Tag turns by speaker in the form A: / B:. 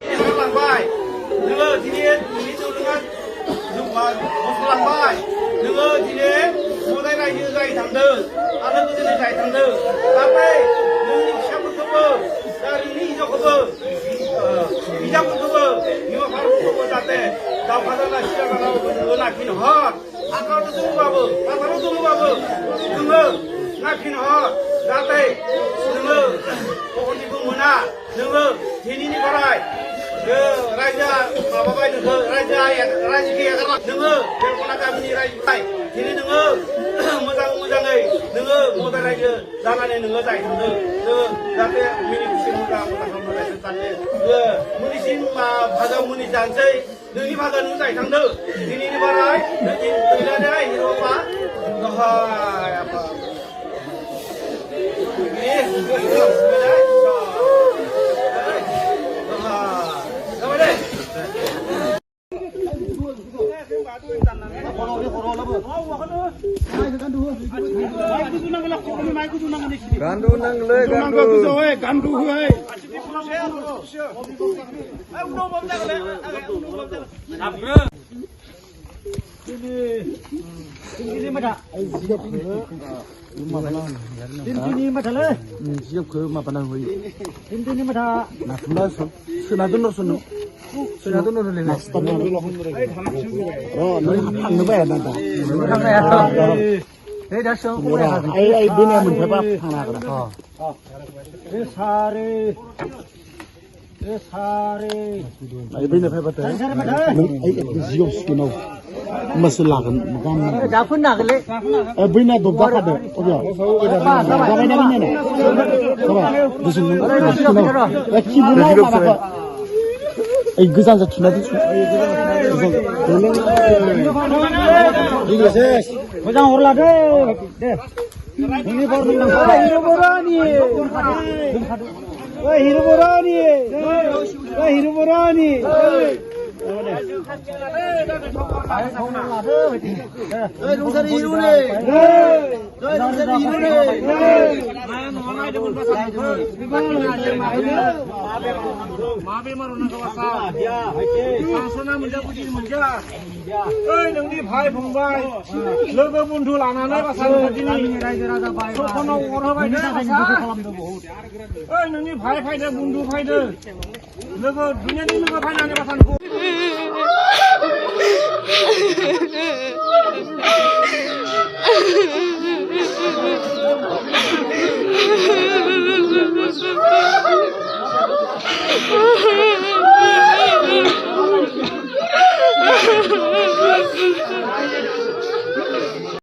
A: लांबाय नोङो दिनै जौ लोङा लांबाय नोङो दिनै मोदाय रायजो जायै थांदों आलो गोजोनै जायै थांदों नाथाय नोंनि फिसाफोरखौबो दा नोंनि हिनजावखौबो बिदाफोरखौबो बिमा बिफाफोरखौबो जाहाथे दावहा जाला सिया जालाबाबो नोङो लाखिनो हर आखायाव दङबाबो आखायाव दङबाबो नोङो लाखिनो हर जाहाथे नोङो अखन्तिखौ मोना नोङो दिनैनि फराय रायजोआ माबाबाय नोंखौ रायजोखौ एगारला नोङो बेंखना गामिनि रायजोबाय दिनै नोङो मोजाङै नोङो मोदाय रायजो जानानै नोङो जाहैथांदों नोङो जाहाथे मिनि खुसि मोजां खालामनानै जाहाथे मुनिसिम भाजा मुनि जानोसै नोंनि भाजा नों जाहैथांदों दिनैनि बाराय गैलानै हिर'बा दहाय आफा
B: Gandu nangle gandu
A: hai ini mana ini mana siap ke mana hui ini mana nak pulas senadun sunu senadun ni lah oh ni apa ya nada đây đã sớm cũng là ai bên này mình phải bắt thằng nào cả đó cái ai bên này phải bắt đấy ai cái gì cũng đâu mà sẽ làm cái mà đã phun nào cái đấy ai bên này bốc bắt được ok cái bên này này các bạn 무슨 야 기분 나빠 이 그산자 지나지 이거 세 고장 올라대 ini baru hiru borani hiru borani hiru borani 동산이 이루네 동산이 이루네 마비만 오는 거 왔어 상선아 문자 부지 문자 어이 너희 भाई फंबाय लोगो बंधु लानानै बासानो दिनै रायजो राजा बाय सखनाव अरहोबाय दे खालामदों बहुत ओइ नोंनि भाई फायदो बंधु फायदो लोगो दुनियानि लोगो फायनानै बासानखौ
C: Oh